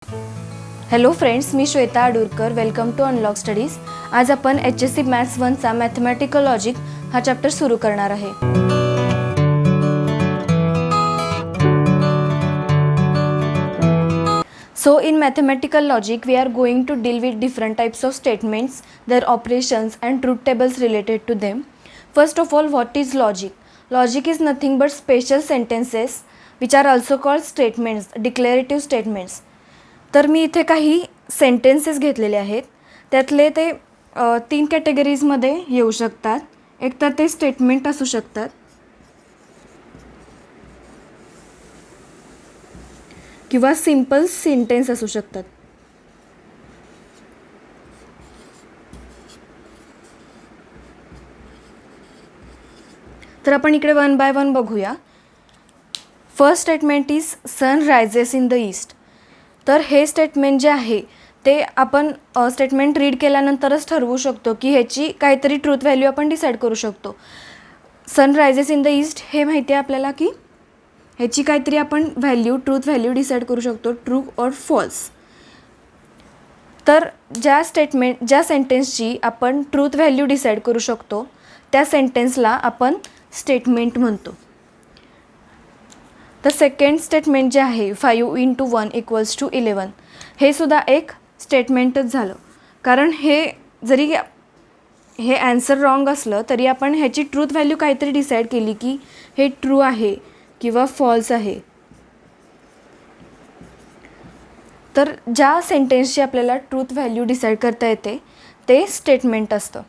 Hello friends, मी Shweta Adurkar. Welcome to Unlock Studies. आज आपण HSC मॅथ्स 1चा मॅथमॅटिकल लॉजिक हा चॅप्टर सुरू करणार आहे. So in mathematical logic we are going to deal with different types of statements, their operations and truth tables related to them. First of all, what is logic? Logic is nothing but special sentences which are also called statements, declarative statements. तर मी इथे काही sentences घेतलेले आहेत. त्यातले ते 3 कॅटेगरीजमध्ये येऊ शकतात. एक तर ते स्टेटमेंट असू शकतात, किंवा सिंपल सेंटेन्स असू शकतात. तर आपण इकडे वन बाय वन बघूया. First statement is sun rises in the east. तर हे स्टेटमेंट जे आहे ते आपण स्टेटमेंट रीड केल्यानंतरच ठरवू शकतो की ह्याची काहीतरी ट्रूथ व्हॅल्यू आपण डिसाईड करू शकतो. Sun rises in the east हे माहिती आहे आपल्याला की ह्याची काहीतरी आपण ट्रूथ व्हॅल्यू डिसाईड करू शकतो, ट्रू ऑर फॉल्स. तर ज्या सेंटेन्सची आपण ट्रूथ व्हॅल्यू डिसाईड करू शकतो त्या सेंटेन्सला आपण स्टेटमेंट म्हणतो. तर सेकंड स्टेटमेंट जे आहे 5 × 1 = 11, हे सुद्धा एक स्टेटमेंटच झालं. कारण जरी हे ॲन्सर रॉंग असलं तरी आपण ह्याची ट्रूथ व्हॅल्यू काहीतरी डिसाईड केली की हे ट्रू आहे किंवा फॉल्स आहे. तर ज्या सेंटेन्सची आपल्याला ट्रूथ व्हॅल्यू डिसाईड करता येते ते स्टेटमेंट असतं.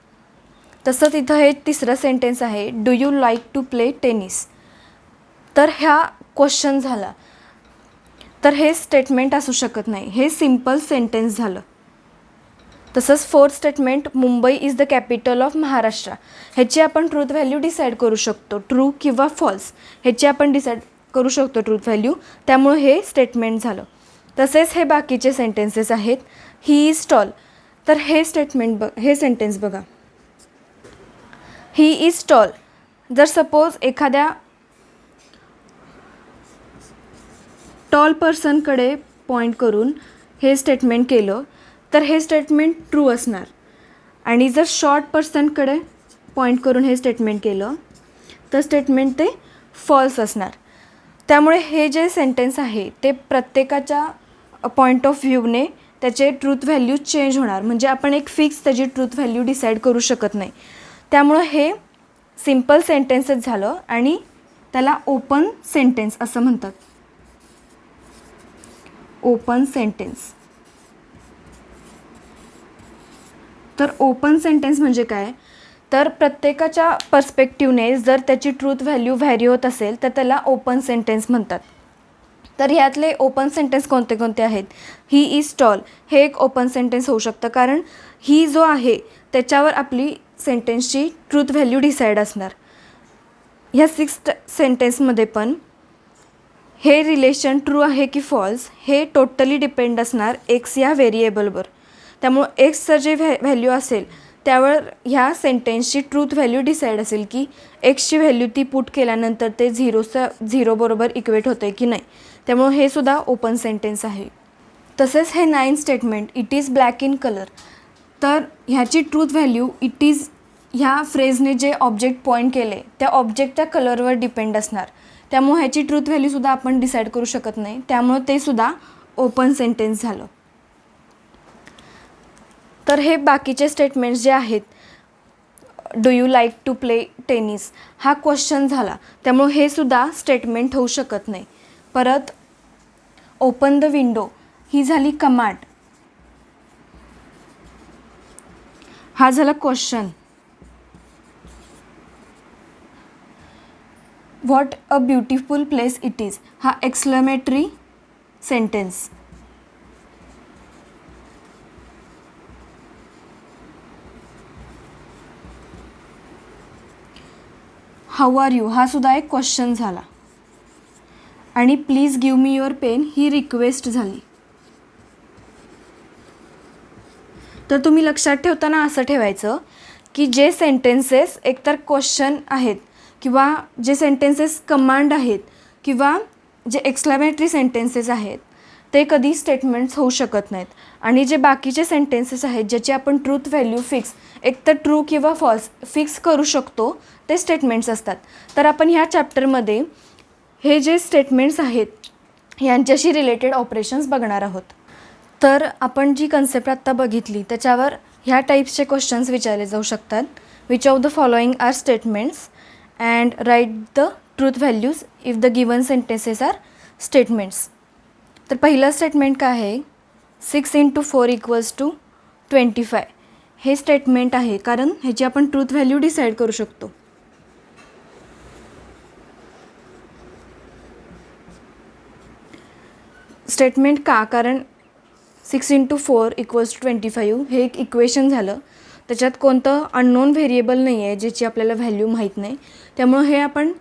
तसंच इथं हे तिसरं सेंटेन्स आहे, do you like to play tennis. तर ह्या क्वेश्चन झाला. तर हे स्टेटमेंट असू शकत नाही, हे सिंपल सेंटेन्स झालं. तसंच fourth statement, Mumbai is the capital of Maharashtra. ह्याची आपण ट्रूथ व्हॅल्यू डिसाईड करू शकतो, ट्रू किंवा फॉल्स ह्याची आपण डिसाईड करू शकतो ट्रूथ व्हॅल्यू. त्यामुळे हे स्टेटमेंट झालं. तसेच हे बाकीचे सेंटेन्सेस आहेत. He is tall. तर हे सेंटेन्स बघा, ही इज टॉल. जर सपोज एखाद्या टॉल पर्सनकडे पॉईंट करून हे स्टेटमेंट केलं तर हे स्टेटमेंट ट्रू असणार. आणि जर शॉर्ट पर्सनकडे पॉईंट करून हे स्टेटमेंट केलं तर स्टेटमेंट ते फॉल्स असणार. त्यामुळे हे जे सेंटेन्स आहे ते प्रत्येकाच्या पॉईंट ऑफ व्ह्यूने त्याचे ट्रूथ व्हॅल्यू चेंज होणार. म्हणजे आपण एक फिक्स त्याची ट्रूथ व्हॅल्यू डिसाईड करू शकत नाही. त्यामुळं हे सिंपल सेंटेन्सच झालं आणि त्याला ओपन सेंटेन्स असं म्हणतात. Open sentence. तर ओपन सेंटेन्स म्हणजे काय, तर प्रत्येकाच्या पर्स्पेक्टिव्हने जर त्याची ट्रूथ व्हॅल्यू व्हॅरी होत असेल तर त्याला ओपन सेंटेन्स म्हणतात. तर ह्यातले ओपन सेंटेन्स कोणते कोणते आहेत, ही इज टॉल हे एक ओपन सेंटेन्स होऊ शकतं. कारण ही जो आहे त्याच्यावर आपली सेंटेन्सची ट्रूथ व्हॅल्यू डिसाईड असणार. ह्या 6 सेंटेन्समध्ये पण हे रिलेशन ट्रू आहे की फॉल्स हे टोटली डिपेंड असणार एक्स या व्हेरिएबलवर. त्यामुळं एक्सचं जे व्हॅल्यू असेल त्यावर ह्या सेंटेन्सची ट्रूथ व्हॅल्यू डिसाईड असेल की एक्सची व्हॅल्यू ती पुट केल्यानंतर ते 0 बरोबर इक्वेट होतं आहे की नाही. त्यामुळं हे सुद्धा ओपन सेंटेन्स आहे. तसेच हे 9 statement, it is black in colour. तर ह्याची ट्रूथ व्हॅल्यू इट इज ह्या फ्रेजने जे ऑब्जेक्ट पॉईंट केले त्या ऑब्जेक्टच्या कलरवर डिपेंड असणार. त्यामुळे ह्याची ट्रूथ व्हॅल्यूसुद्धा आपण डिसाईड करू शकत नाही. त्यामुळं ते सुद्धा ओपन सेंटेन्स झालं. तर हे बाकीचे स्टेटमेंट्स जे आहेत, do you like to play tennis हा क्वेश्चन झाला. त्यामुळे हे सुद्धा स्टेटमेंट होऊ शकत नाही. परत ओपन द विंडो ही झाली कमांड, हा झाला question. What a beautiful place it is हा exclamatory sentence. How are you हा सुद्धा एक क्वेश्चन झाला. आणि please give me your pen ही रिक्वेस्ट झाली. तर तुम्ही लक्षात ठेवताना असं ठेवायचं की जे सेंटेन्सेस एकतर क्वेश्चन आहेत किंवा जे सेंटेन्सेस कमांड आहेत किंवा जे एक्सक्लेमेटरी सेंटेन्सेस आहेत ते कधी स्टेटमेंट्स होऊ शकत नाहीत. आणि जे बाकीचे सेंटेन्सेस आहेत ज्याची आपण ट्रूथ व्हॅल्यू फिक्स एकतर ट्रू किंवा फॉल्स फिक्स करू शकतो ते स्टेटमेंट्स असतात. तर आपण ह्या चॅप्टरमध्ये हे जे स्टेटमेंट्स आहेत यांच्याशी रिलेटेड ऑपरेशन्स बघणार आहोत. तर आपण जी कन्सेप्ट आत्ता बघितली त्याच्यावर ह्या टाईप्सचे क्वेश्चन्स विचारले जाऊ शकतात. Which of the following are statements and write the truth values if the given sentences are statements. तर पहिलं स्टेटमेंट काय आहे, 6 × 4 = 25. हे स्टेटमेंट आहे कारण ह्याची आपण ट्रूथ व्हॅल्यू डिसाईड करू शकतो. स्टेटमेंट का, कारण 6 × 4 = 25 हे एक इक्वेशन झालं. त्याच्यात कोणतं अननोन व्हेरिएबल नाही आहे ज्याची आपल्याला व्हॅल्यू माहीत नाही. त्यामुळं हे आपण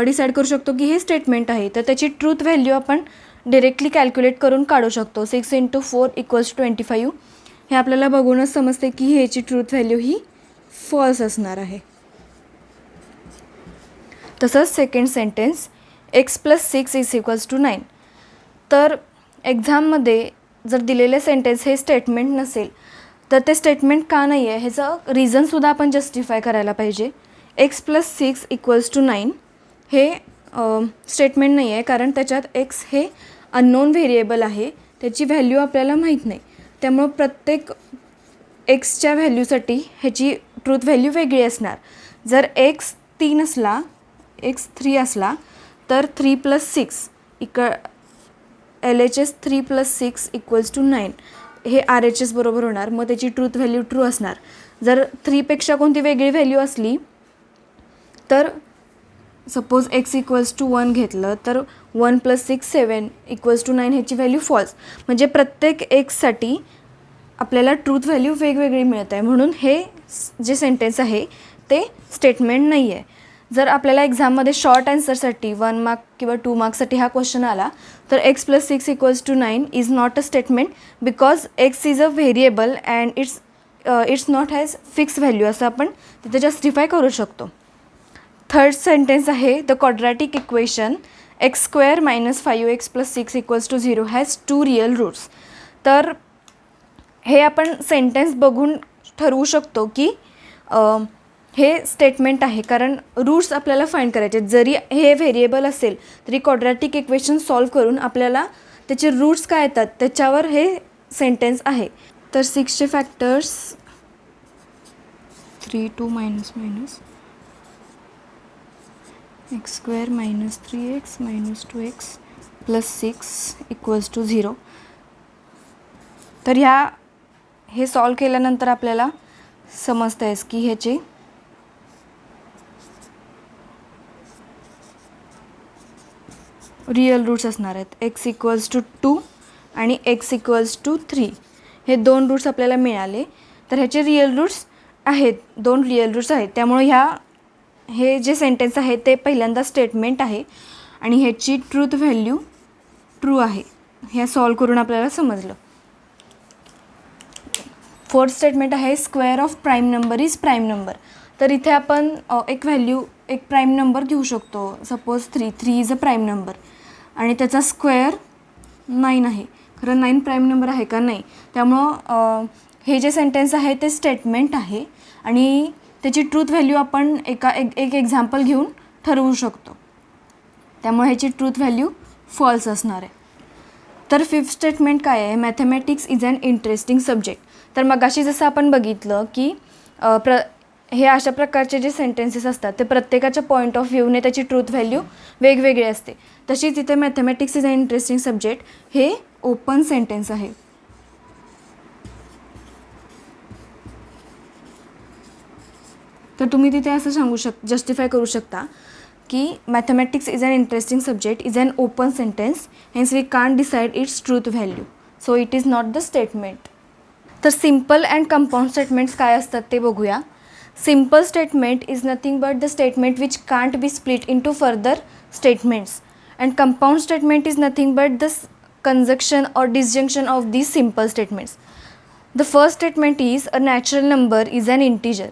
डिसाईड करू शकतो की हे स्टेटमेंट आहे. तर त्याची ट्रूथ व्हॅल्यू आपण डिरेक्टली कॅल्क्युलेट करून काढू शकतो. 6 × 4 = 25 हे आपल्याला बघूनच समजते की ह्याची ट्रूथ व्हॅल्यू ही फॉल्स असणार आहे. तसंच सेकंड सेंटेन्स, x + 6 = 9. तर एक्झाममध्ये जर दिलेले सेंटेन्स हे स्टेटमेंट नसेल तर ते स्टेटमेंट का नाही आहे ह्याचं रिझनसुद्धा आपण जस्टिफाय करायला पाहिजे. x + 6 = 9 हे स्टेटमेंट नाही आहे कारण त्याच्यात x हे अननोन व्हेरिएबल आहे, त्याची व्हॅल्यू आपल्याला माहीत नाही. त्यामुळं प्रत्येक एक्सच्या व्हॅल्यूसाठी ह्याची ट्रूथ व्हॅल्यू वेगळी असणार. जर x 3 असला, x 3 असला तर 3 + 6 LHS 3 + 6 = 9 हे RHS बरोबर होणार. मग त्याची ट्रूथ व्हॅल्यू ट्रू असणार. जर 3पेक्षा कोणती वेगळी व्हॅल्यू असली तर सपोज x = 1 घेतलं तर 1 + 6 7 = 9 ह्याची व्हॅल्यू फॉल्स. म्हणजे प्रत्येक एक्ससाठी आपल्याला ट्रूथ व्हॅल्यू वेगवेगळी मिळत आहे. म्हणून हे जे सेंटेन्स आहे ते स्टेटमेंट नाही आहे. जर आपल्याला एक्झाममध्ये शॉर्ट आन्सरसाठी 1 मार्क किंवा 2 मार्क्ससाठी हा क्वेश्चन आला तर x + 6 = 9 is not a statement because x is a variable and it's not has fix value असं आपण तिथे जस्टिफाय करू शकतो. थर्ड सेंटेन्स आहे, the quadratic equation x² - 5x + 6 = 0 has 2 real roots. तर हे आपण सेंटेन्स बघून ठरवू शकतो की हे स्टेटमेंट आहे कारण रूट्स आपल्याला फाइंड करायचे. जरी हे व्हेरिएबल असेल तरी क्वाड्रॅटिक इक्वेशन सॉल्व करून आपल्याला त्याचे रूट्स काय येतात त्याच्यावर हे सेंटेन्स आहे. तर 6चे फॅक्टर्स 3 2 x² - 3x - 2x + 6 = 0. तर हे सॉल्व केल्यानंतर आपल्याला समजतं आहे की ह्याचे रिअल रूट्स असणार आहेत. x = 2 आणि x = 3 हे 2 रूट्स आपल्याला मिळाले. तर ह्याचे रिअल रूट्स आहेत, 2 रिअल रूट्स आहेत. त्यामुळे हे जे सेंटेन्स आहे ते पहिल्यांदा स्टेटमेंट आहे आणि ह्याची ट्रूथ व्हॅल्यू ट्रू आहे. हे सॉल्व करून आपल्याला समजलं. फोर्थ स्टेटमेंट आहे, square of prime number is prime number. तर इथे आपण एक प्राईम नंबर घेऊ शकतो. Suppose 3 is a prime number आणि त्याचा स्क्वेअर 9 आहे. खरं 9 प्राईम नंबर आहे का? नाही. त्यामुळं हे जे सेंटेन्स आहे ते स्टेटमेंट आहे आणि त्याची ट्रूथ व्हॅल्यू आपण एक एक्झाम्पल घेऊन ठरवू शकतो. त्यामुळे ह्याची ट्रूथ व्हॅल्यू फॉल्स असणार आहे. तर फिफ्थ स्टेटमेंट काय आहे, mathematics is an interesting subject. तर मगाशी जसं आपण बघितलं की हे अशा प्रकारचे जे सेंटेन्सेस असतात ते प्रत्येकाच्या पॉईंट ऑफ व्ह्यूने त्याची ट्रूथ व्हॅल्यू वेगवेगळी असते. तशीच इथे mathematics is an interesting subject हे ओपन सेंटेन्स आहे. तर तुम्ही तिथे असं जस्टिफाय करू शकता की mathematics is an interesting subject is an open sentence, hence we can't decide its truth value, so it is not the statement. तर सिम्पल अँड कंपाऊंड स्टेटमेंट्स काय असतात ते बघूया. Simple statement is nothing but the statement which can't be split into further statements and compound statement is nothing but the conjunction or disjunction of these simple statements. The first statement is a natural number is an integer.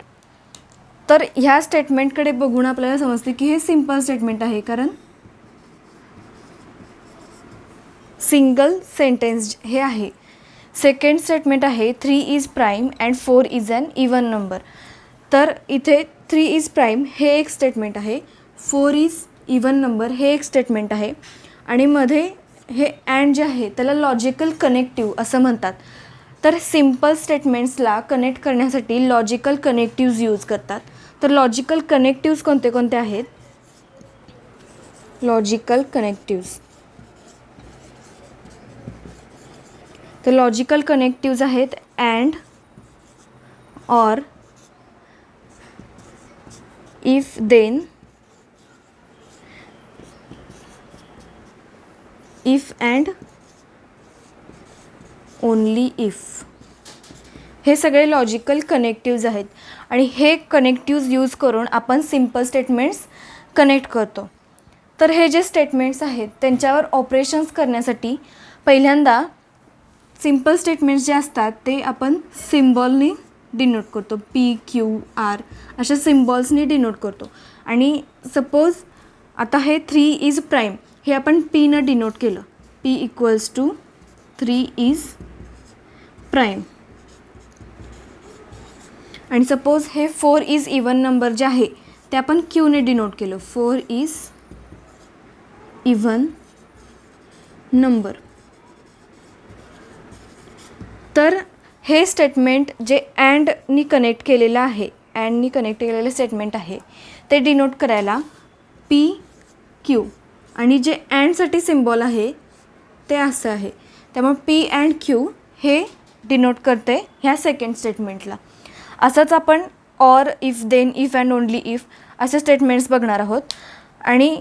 तर ह्या स्टेटमेंटकडे बघून आपल्याला समजते की हे simple statement आहे कारण single sentence हे आहे. सेकंड स्टेटमेंट आहे 3 is prime and 4 is an even number. तर इथे 3 इज प्राईम हे एक स्टेटमेंट आहे, 4 इज इवन नंबर हे एक स्टेटमेंट आहे आणि मध्ये हे अँड जे आहे त्याला लॉजिकल कनेक्टिव्ह असं म्हणतात. तर सिम्पल स्टेटमेंट्सला कनेक्ट करण्यासाठी लॉजिकल कनेक्टिव्ज यूज करतात. तर लॉजिकल कनेक्टिव्ज कोणते कोणते आहेत? लॉजिकल कनेक्टिव्ज, तर लॉजिकल कनेक्टिव्ज आहेत and, or, if then, if and, only if. हे सगळे लॉजिकल कनेक्टिव्ज आहेत आणि हे कनेक्टिव्ज यूज करून आपण सिम्पल स्टेटमेंट्स कनेक्ट करतो. तर हे जे स्टेटमेंट्स आहेत त्यांच्यावर ऑपरेशन्स करण्यासाठी पहिल्यांदा सिम्पल स्टेटमेंट्स जे असतात ते आपण सिम्बॉलनी डिनोट करतो, PQR अशा सिम्बॉल्सनी डिनोट करतो. आणि सपोज आता हे 3 इज प्राईम हे आपण Pनं डिनोट केलं, P equals to 3 is prime. आणि सपोज हे 4 इज इवन नंबर जे आहे ते आपण Qने डिनोट केलं, 4 इज इवन नंबर. तर हे स्टेटमेंट जे अँडनी कनेक्ट केलेलं आहे, अँडनी कनेक्ट केलेलं स्टेटमेंट आहे ते डिनोट करायला PQ आणि जे अँडसाठी सिम्बॉल आहे ते असं आहे, त्यामुळे P अँड Q हे डिनोट करते ह्या सेकंड स्टेटमेंटला. असंच आपण or, if, then, if and only if असे स्टेटमेंट्स बघणार आहोत. आणि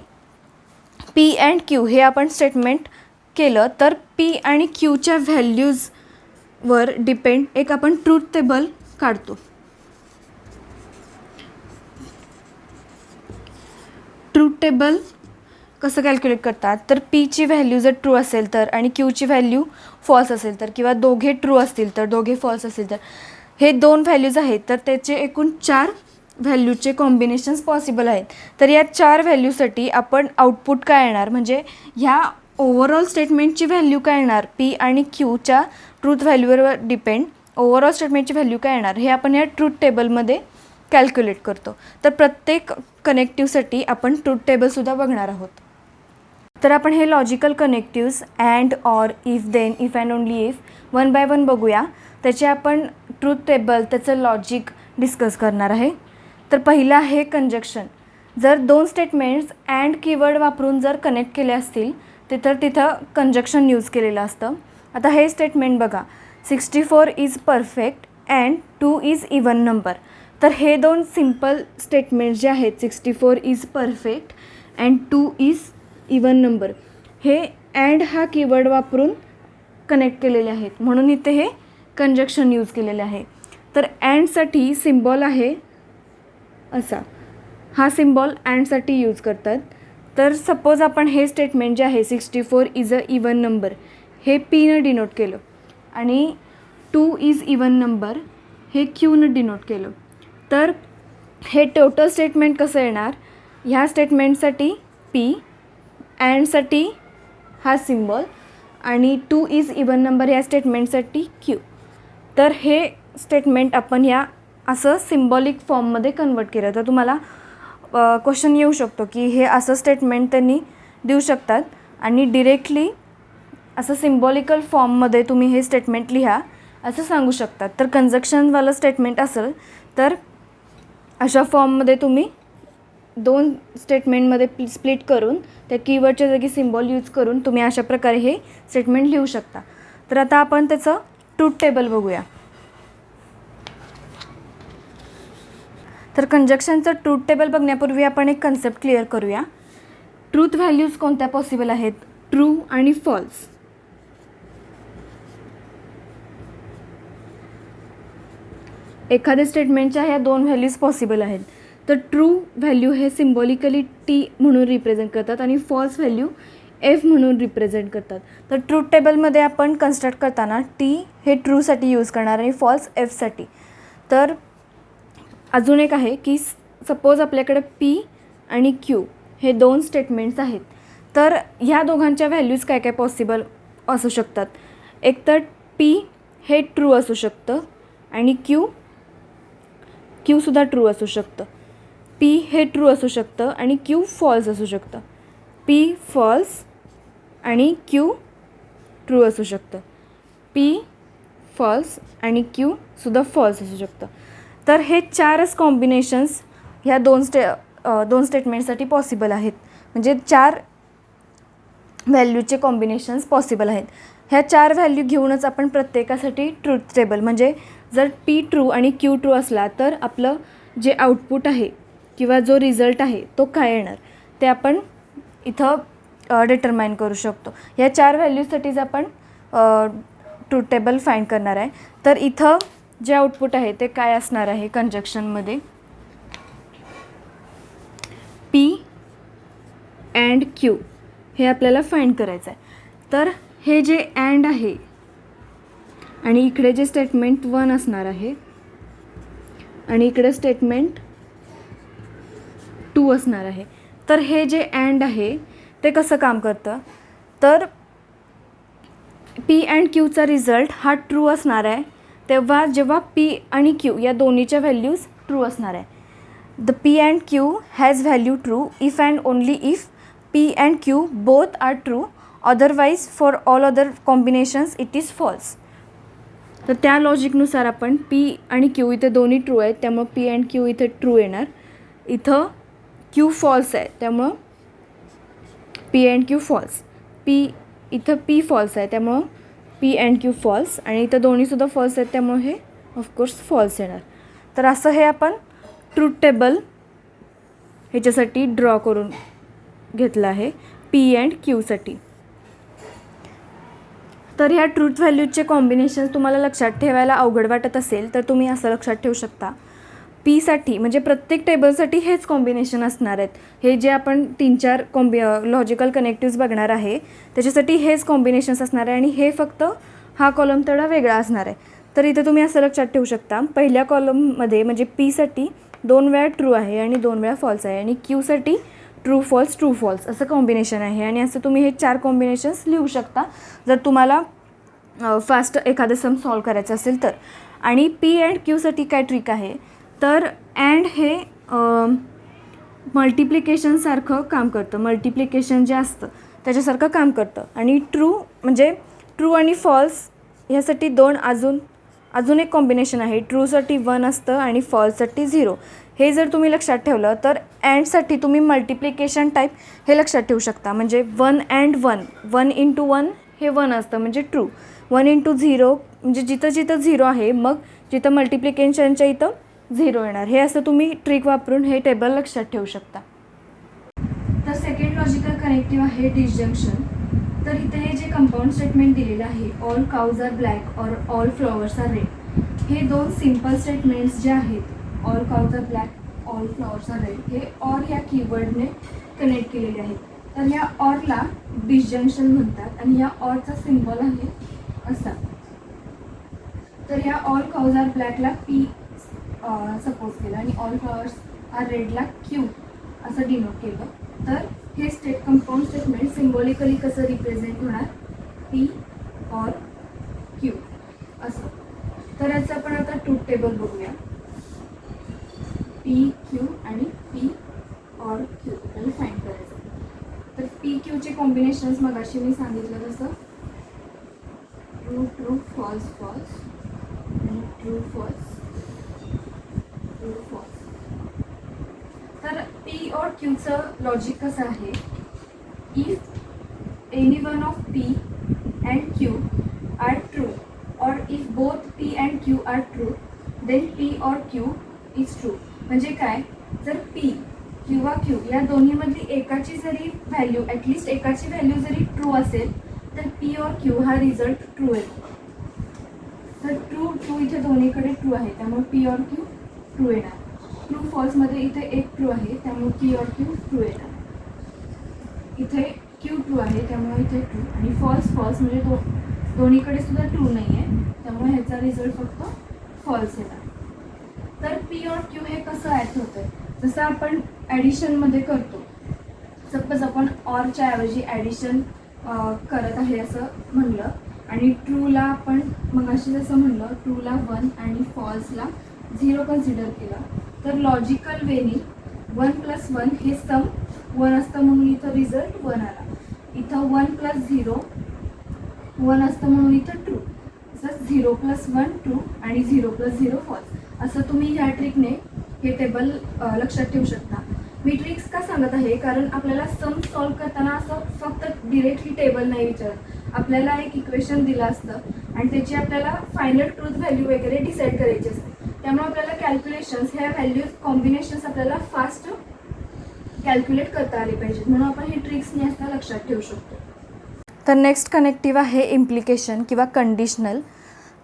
P अँड Q हे आपण स्टेटमेंट केलं तर P आणि Qच्या व्हॅल्यूजवर डिपेंड एक आपण ट्रूथ टेबल काढतो. ट्रूथ टेबल कसं कॅल्क्युलेट करतात, तर Pची व्हॅल्यू जर ट्रू असेल तर आणि Qची व्हॅल्यू फॉल्स असेल तर, किंवा दोघे ट्रू असतील तर दोघे फॉल्स असतील तर, हे दोन व्हॅल्यूज आहेत तर त्याचे एकूण 4 व्हॅल्यूचे कॉम्बिनेशन्स पॉसिबल आहेत. तर या 4 व्हॅल्यूसाठी आपण आउटपुट काय येणार, म्हणजे ह्या ओव्हरऑल स्टेटमेंटची व्हॅल्यू काय येणार, P आणि Qच्या ट्रूथ व्हॅल्यूवर डिपेंड ओव्हरऑल स्टेटमेंटची व्हॅल्यू काय येणार हे आपण या ट्रूथ टेबलमध्ये कॅल्क्युलेट करतो. तर प्रत्येक कनेक्टिव्हसाठी आपण ट्रूथ टेबलसुद्धा बघणार आहोत. तर आपण हे logical connectives and, or, if, then, if and only if one by one बघूया. त्याचे आपण ट्रूथ टेबल त्याचं लॉजिक डिस्कस करणार आहे. तर पहिलं आहे कंजक्शन. जर 2 स्टेटमेंट्स अँड कीवर्ड वापरून जर कनेक्ट केले असतील तर तिथं कंजक्शन यूज केलेलं असतं. आता हे स्टेटमेंट बघा, 64 is perfect and 2 is even number. तर हे 2 सिम्पल स्टेटमेंट्स जे आहेत, 64 is perfect and 2 is even number, हे अँड हा कीवर्ड वापरून कनेक्ट केलेले आहेत, म्हणून इथे हे कंजक्शन यूज केलेले आहे. तर अँडसाठी सिम्बॉल आहे असा, हा सिम्बॉल अँडसाठी यूज करतात. तर सपोज आपण हे स्टेटमेंट जे आहे 64 इज अ इवन नंबर हे Pनं डिनोट केलं आणि 2 इज इवन नंबर हे Qनं डिनोट केलं. तर हे टोटल स्टेटमेंट कसं येणार, ह्या स्टेटमेंटसाठी P, अँडसाठी हा सिम्बॉल आणि 2 इज इवन नंबर ह्या स्टेटमेंटसाठी Q. तर हे स्टेटमेंट आपण ह्या असं सिम्बॉलिक फॉर्ममध्ये कन्वर्ट केलं. तर तुम्हाला क्वेश्चन येऊ शकतो की हे असं स्टेटमेंट त्यांनी देऊ शकतात आणि डिरेक्टली असं सिम्बॉलिकल फॉर्ममध्ये तुम्ही हे स्टेटमेंट लिहा असं सांगू शकतात. तर कंजक्शनवालं स्टेटमेंट असेल तर अशा फॉर्ममध्ये तुम्ही 2 स्टेटमेंटमध्ये स्प्लिट करून त्या कीवर्डच्या जागी सिम्बॉल यूज करून तुम्ही अशा प्रकारे हे स्टेटमेंट लिहू शकता. तर आता आपण त्याचं ट्रूथ टेबल बघूया. तर कंजक्शनचं ट्रूथ टेबल बघण्यापूर्वी आपण एक कन्सेप्ट क्लिअर करूया. ट्रूथ व्हॅल्यूज कोणत्या पॉसिबल आहेत, ट्रू आणि फॉल्स. एखाद्या स्टेटमेंटच्या ह्या 2 व्हॅल्यूज पॉसिबल आहेत. तर ट्रू व्हॅल्यू हे सिम्बॉलिकली T म्हणून रिप्रेझेंट करतात आणि फॉल्स व्हॅल्यू F म्हणून रिप्रेझेंट करतात. तर ट्रूथ टेबलमध्ये आपण कन्स्ट्रक्ट करताना T हे ट्रूसाठी यूज करणार आणि फॉल्स Fसाठी. तर अजून एक आहे की सपोज आपल्याकडे P आणि Q हे 2 स्टेटमेंट्स आहेत. तर ह्या दोघांच्या व्हॅल्यूज काय काय पॉसिबल असू शकतात. एकतर पी हे ट्रू असू शकतं आणि क्यूसुद्धा ट्रू असू शकतं. पी हे ट्रू असू शकतं आणि क्यू फॉल्स असू शकतं. पी फॉल्स आणि क्यू ट्रू असू शकतं. पी फॉल्स आणि क्यूसुद्धा फॉल्स असू शकतं. तर हे 4च कॉम्बिनेशन्स ह्या दोन स्टेटमेंटसाठी पॉसिबल आहेत. म्हणजे 4 व्हॅल्यूचे कॉम्बिनेशन्स पॉसिबल आहेत. ह्या 4 व्हॅल्यू घेऊनच आपण प्रत्येकासाठी ट्रूथ टेबल, म्हणजे जर पी ट्रू आणि क्यू ट्रू असला तर आपलं जे आउटपुट आहे किंवा जो रिझल्ट आहे तो काय येणार ते आपण इथं डिटरमाइन करू शकतो. ह्या 4 व्हॅल्यूसाठीच आपण ट्रूथ टेबल फाइंड करणार आहे. तर इथं जे आउटपुट आहे ते काय असणार आहे कंजक्शनमध्ये, पी अँड क्यू हे आपल्याला फाइंड करायचं आहे. तर हे जे अँड आहे आणि इकडे जे स्टेटमेंट 1 असणार आहे आणि इकडे स्टेटमेंट 2 असणार आहे. तर हे जे अँड आहे ते कसं काम करतं, तर पी अँड क्यूचा रिझल्ट हा ट्रू असणार आहे तेव्हा जेव्हा पी आणि क्यू या दोन्हीच्या व्हॅल्यूज ट्रू असणार आहे. The P and Q has value true if and only if P and Q both are true, otherwise for all other combinations it is false. तर त्या लॉजिकनुसार आपण पी आणि क्यू इथे दोन्ही ट्रू आहेत त्यामुळं पी अँड क्यू इथे true येणार. इथं क्यू फॉल्स आहे त्यामुळं पी अँड क्यू फॉल्स. इथं पी फॉल्स आहे त्यामुळं पी अँड क्यू फॉल्स आणि इथं दोन्हीसुद्धा फॉल्स आहेत त्यामुळे हे ऑफकोर्स फॉल्स येणार. तर असं हे आपण ट्रूथ टेबल ह्याच्यासाठी ड्रॉ करून घेतलं आहे पी अँड क्यूसाठी. तर ह्या ट्रूथ व्हॅल्यूजचे कॉम्बिनेशन तुम्हाला लक्षात ठेवायला अवघड वाटत असेल तर तुम्ही असं लक्षात ठेवू शकता, पीसाठी म्हणजे प्रत्येक टेबलसाठी हेच कॉम्बिनेशन असणार आहेत. हे जे आपण 3-4 लॉजिकल कनेक्टिव्स बघणार आहे त्याच्यासाठी हेच कॉम्बिनेशन्स असणार आहे आणि हे फक्त हा कॉलम तेवढा वेगळा असणार आहे. तर इथे तुम्ही असं लक्षात ठेवू शकता, पहिल्या कॉलममध्ये म्हणजे पीसाठी 2 वेळा ट्रू आहे आणि 2 वेळा फॉल्स आहे आणि क्यूसाठी ट्रू फॉल्स असं कॉम्बिनेशन आहे. आणि असं तुम्ही हे 4 कॉम्बिनेशन्स लिहू शकता जर तुम्हाला फास्ट एखादं सम सॉल्व करायचं असेल तर. आणि पी अँड क्यूसाठी काय ट्रिक आहे, तर अँड हे मल्टिप्लिकेशनसारखं काम करतं, मल्टिप्लिकेशन जे असतं त्याच्यासारखं काम करतं. आणि ट्रू म्हणजे ट्रू आणि फॉल्स ह्यासाठी अजून एक कॉम्बिनेशन आहे. ट्रूसाठी 1 असतं आणि फॉल्ससाठी 0. हे जर तुम्ही लक्षात ठेवलं तर अँडसाठी तुम्ही मल्टिप्लिकेशन टाईप हे लक्षात ठेवू शकता. म्हणजे 1 अँड 1, 1 × 1 हे 1 असतं म्हणजे ट्रू. 1 × 0 म्हणजे जिथं 0 आहे मग जिथं मल्टिप्लिकेशनच्या इथं 0 येणार. हे असं तुम्ही ट्रिक वापरून हे टेबल लक्षात ठेवू शकता. तर सेकंड लॉजिकल कनेक्टिव्ह आहे डिसजंक्शन. तर इथे हे जे कंपाऊंड स्टेटमेंट दिलेलं आहे, all cows are black or all flowers are red, हे 2 सिम्पल स्टेटमेंट्स जे आहेत, all cows are black, all flowers are red, हे ऑर ह्या कीवर्डने कनेक्ट केलेले आहेत. तर ह्या ऑरला डिसजंक्शन म्हणतात आणि ह्या ऑरचा सिम्बॉल आहे असा. तर ह्या ऑल काउज आर ब्लॅकला पी सपोज केलं आणि ऑल फ्लॉवर्स आर रेडला क्यू असं डिनोट केलं. तर हे कंपाऊंड स्टेटमेंट सिम्बॉलिकली कसं रिप्रेझेंट होणार, पी ऑर क्यू असं. तर याचं आपण आता ट्रूथ टेबल बघूया. पी क्यू आणि पी ऑर क्यू आपल्याला फाइंड करायचं. तर पी क्यूचे कॉम्बिनेशन्स मगाशी मी सांगितलं तसं ट्रू फॉल्स आणि ट्रू फॉल्स. तर पी और क्यूचं लॉजिक कसं आहे, if any one of P and Q are true or if both P and Q are true then P or Q is true. म्हणजे काय, जर पी किंवा Q या दोन्हीमधली एकाची जरी व्हॅल्यू ॲटलिस्ट एकाची व्हॅल्यू जरी ट्रू असेल तर पी और क्यू हा रिझल्ट ट्रू येतो. तर ट्रू इथे दोन्हीकडे ट्रू आहे त्यामुळे पी और क्यू ट्रू येणार. ट्रू फॉल्समध्ये इथे एक ट्रू आहे त्यामुळे पी और क्यू ट्रू येणार. इथे क्यू ट्रू आहे त्यामुळे इथे ट्रू आणि फॉल्स म्हणजे दोन्हीकडे सुद्धा ट्रू नाही आहे त्यामुळे ह्याचा रिझल्ट फक्त फॉल्स येणार. तर पी और क्यू हे कसं ॲड होतं आहे, जसं आपण ॲडिशनमध्ये करतो. सपोज आपण ऑरच्या ऐवजी ॲडिशन करत आहे असं म्हणलं आणि ट्रूला आपण मग अशी जसं म्हणलं ट्रूला 1 आणि फॉल्सला 0 कन्सिडर केलं, तर लॉजिकल वेनी 1 + 1 हे सम 1 असतं म्हणून इथं रिझल्ट 1 आला. इथं 1 + 0 1 असतं म्हणून इथं ट्रू. तसंच 0 + 1 ट्रू आणि 0 + 0 फॉल्स. असं तुम्ही ह्या ट्रिकने हे टेबल लक्षात ठेवू शकता. मी ट्रिक्स का सांगत आहे, कारण आपल्याला सम सॉल्व करताना असं फक्त डिरेक्टली टेबल नाही विचारत. आपल्याला एक इक्वेशन दिलं असतं आणि त्याची आपल्याला फायनल ट्रूथ व्हॅल्यू वगैरे डिसाईड करायची असते. त्यामुळे आपल्याला कॅल्क्युलेशन्स ह्या व्हॅल्यूज कॉम्बिनेशन्स आपल्याला फास्ट कॅल्क्युलेट करता आले पाहिजेत, म्हणून आपण हे ट्रिक्सने असं लक्षात ठेवू शकतो. तर नेक्स्ट कनेक्टिव्ह आहे इम्प्लिकेशन किंवा कंडिशनल.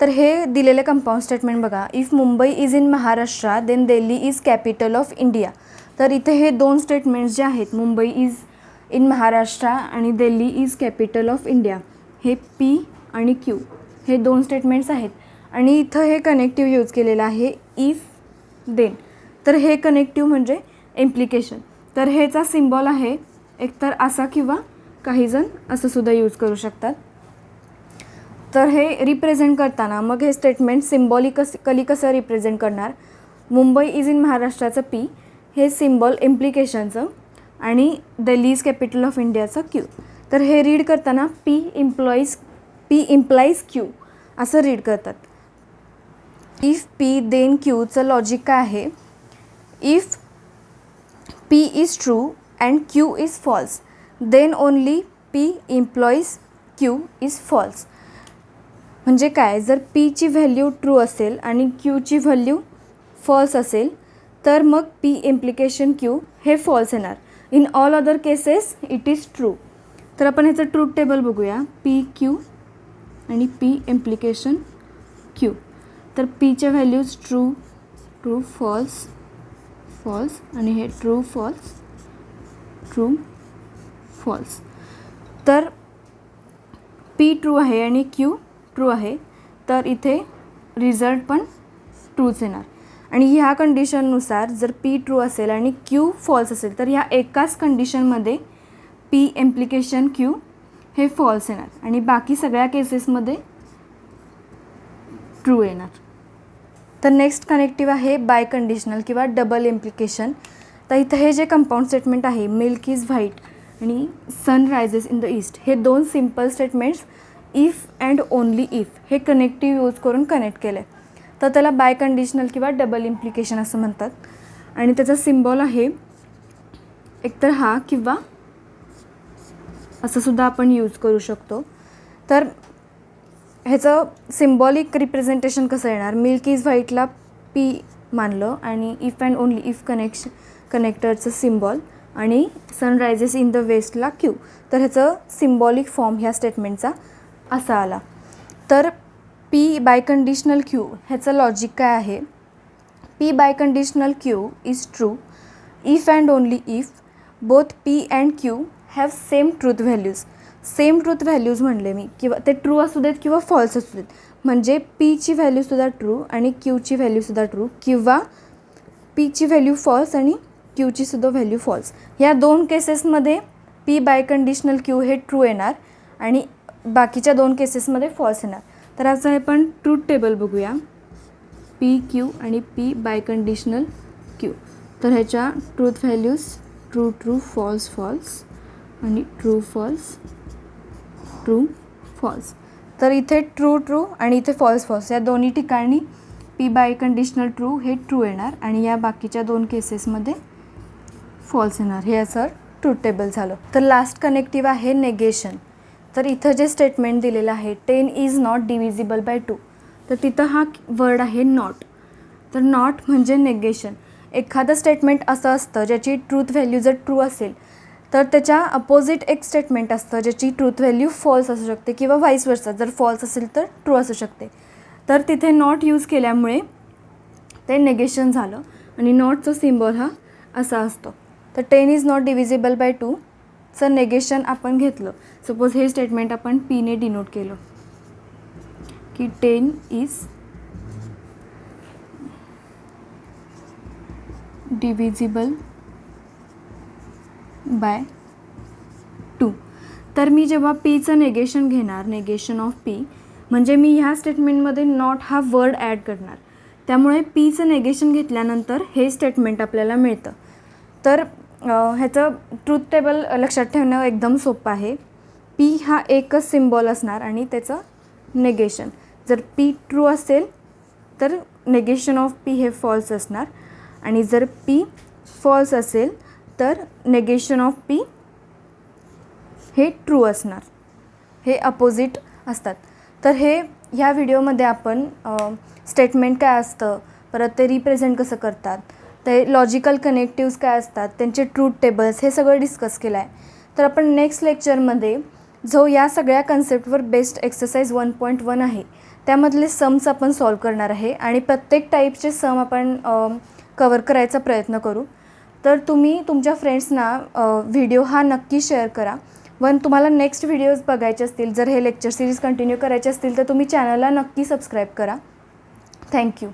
तर हे दिलेले कंपाऊंड स्टेटमेंट बघा. If Mumbai is in Maharashtra then Delhi is capital of India. तर इथे हे दोन स्टेटमेंट्स जे आहेत, मुंबई इज इन महाराष्ट्र आणि Delhi is capital of India, हे पी आणि क्यू हे दोन स्टेटमेंट्स आहेत. आणि इथं हे कनेक्टिव्ह यूज केलेलं आहे इफ देन. तर हे कनेक्टिव्ह म्हणजे इम्प्लिकेशन. तर ह्याचा सिम्बॉल आहे एकतर असा किंवा काहीजण असं सुद्धा यूज करू शकतात. तर हे रिप्रेझेंट करताना मग हे स्टेटमेंट सिम्बॉलिकली कसं रिप्रेझेंट करणार. मुंबई इज इन महाराष्ट्राचं पी हे सिम्बॉल इम्प्लिकेशनचं आणि दिल्ली इज कॅपिटल ऑफ इंडियाचं क्यू. तर हे रीड करताना पी इम्प्लाईज क्यू असं रीड करतात. इफ पी देन क्यूचं लॉजिक काय आहे. If P is true and Q is false then only P implies Q is false. म्हणजे काय, जर पीची व्हॅल्यू ट्रू असेल आणि क्यूची व्हॅल्यू फॉल्स असेल तर मग पी इम्प्लिकेशन क्यू हे फॉल्स येणार. In all other cases it is true. तर आपण ह्याचं ट्रूथ टेबल बघूया. पी क्यू आणि पी इम्प्लिकेशन क्यू. तर पीच्या values true true false false आणि हे ट्रू फॉल्स ट्रू फॉल्स. तर पी ट्रू आहे आणि क्यू ट्रू आहे, तर इथे रिझल्ट पण ट्रूच येणार. आणि ह्या कंडिशननुसार जर पी ट्रू असेल आणि क्यू फॉल्स असेल तर ह्या एकाच कंडिशनमध्ये पी इम्प्लिकेशन क्यू हे फॉल्स येणार आणि बाकी सगळ्या केसेसमध्ये ट्रू येणार. तर नेक्स्ट कनेक्टिव्ह आहे बाय कंडिशनल किंवा डबल इम्प्लिकेशन. तर इथं हे जे कंपाऊंड स्टेटमेंट आहे मिल्क इज व्हाईट आणि sun rises in the east, हे दोन simple statements if and only if हे कनेक्टिव्ह यूज करून कनेक्ट केलं आहे. तर त्याला बाय कंडिशनल किंवा डबल इम्प्लिकेशन असं म्हणतात. आणि त्याचा सिम्बॉल आहे एकतर हा किंवा असं सुद्धा आपण यूज करू शकतो. तर ह्याचं सिम्बॉलिक रिप्रेझेंटेशन कसं येणार. मिल्क इज व्हाईटला पी मानलं आणि इफ अँड ओनली इफ कनेक्टरचं सिम्बॉल आणि सनरायझेस इन द वेस्टला क्यू. तर ह्याचं सिम्बॉलिक फॉर्म ह्या स्टेटमेंटचा असा आला. तर पी बाय कंडिशनल क्यू ह्याचं लॉजिक काय आहे. P biconditional Q is true if and only if both P and Q have same truth values. Same truth values म्हणले मी, किंवा ते ट्रू असू देत किंवा फॉल्स असू देत. म्हणजे पीची व्हॅल्यूसुद्धा ट्रू आणि क्यूची व्हॅल्यूसुद्धा ट्रू, किंवा पीची व्हॅल्यू फॉल्स आणि क्यूची सुद्धा व्हॅल्यू फॉल्स. ह्या दोन केसेसमध्ये पी बाय कंडिशनल क्यू हे ट्रू येणार आणि बाकीच्या दोन केसेसमध्ये फॉल्स येणार. तर असं हे पण ट्रूथ टेबल बघूया. पी क्यू आणि पी बाय कंडिशनल क्यू. तर ह्याच्या truth values true true false false आणि ट्रू फॉल्स ट्रू फॉल्स. तर इथे ट्रू ट्रू आणि इथे फॉल्स फॉल्स या दोन्ही ठिकाणी पी बाय कंडिशनल ट्रू हे ट्रू येणार आणि या बाकीच्या दोन केसेसमध्ये फॉल्स येणार. हे असं ट्रूथ टेबल झालं. तर लास्ट कनेक्टिव्ह आहे नेगेशन. तर इथं जे स्टेटमेंट दिलेलं आहे 10 इज नॉट डिव्हिजिबल बाय 2, तर तिथं हा वर्ड आहे नॉट. तर नॉट म्हणजे नेगेशन. एखादं स्टेटमेंट असं असतं ज्याची ट्रूथ व्हॅल्यू जर ट्रू असेल तर त्याच्या अपोजिट एक स्टेटमेंट असतं ज्याची ट्रूथ व्हॅल्यू फॉल्स असू शकते किंवा व्हाईस वर्सा, जर फॉल्स असेल तर ट्रू असू शकते. तर तिथे नॉट यूज केल्यामुळे ते नेगेशन झालं आणि नॉटचं सिम्बॉल हा असा असतो. तर 10 इज नॉट डिव्हिजिबल बाय 2 चं नेगेशन आपण घेतलं. सपोज हे स्टेटमेंट आपण पीने डिनोट केलं की 10 इज डिव्हिजिबल बाय 2. तर मी जेव्हा पीचं नेगेशन घेणार, नेगेशन ऑफ पी, म्हणजे मी ह्या स्टेटमेंटमध्ये नॉट हा वर्ड ॲड करणार, त्यामुळे पीचं नेगेशन घेतल्यानंतर हे स्टेटमेंट आपल्याला मिळतं. तर ह्याचं ट्रूथ टेबल लक्षात ठेवणं एकदम सोपं आहे. पी हा एकच सिम्बॉल असणार आणि त्याचं नेगेशन, जर पी ट्रू असेल तर नेगेशन ऑफ पी हे फॉल्स असणार, आणि जर पी फॉल्स असेल तर नेगेशन ऑफ पी हे ट्रू असणार. हे अपोजिट असतात. तर हे ह्या व्हिडिओमध्ये आपण स्टेटमेंट काय असतं, परत ते रिप्रेझेंट कसं करतात, ते लॉजिकल कनेक्टिव्स काय असतात, त्यांचे ट्रूथ टेबल्स, हे सगळं डिस्कस केलं आहे. तर आपण नेक्स्ट लेक्चरमध्ये जो या सगळ्या कन्सेप्टवर बेस्ड एक्सरसाइज 1.1 आहे त्यामधले सम्स आपण सॉल्व करणार आहे, आणि प्रत्येक टाईपचे सम आपण कवर करायचा प्रयत्न करू. तर तुम्ही तुमच्या फ्रेंड्सना व्हिडिओ हा नक्की शेअर करा. तुम्हाला नेक्स्ट व्हिडिओज बघायचे असतील, जर हे लेक्चर सिरीज कंटिन्यू करायचे असतील तर तुम्ही चॅनलला नक्की सबस्क्राईब करा. थँक्यू.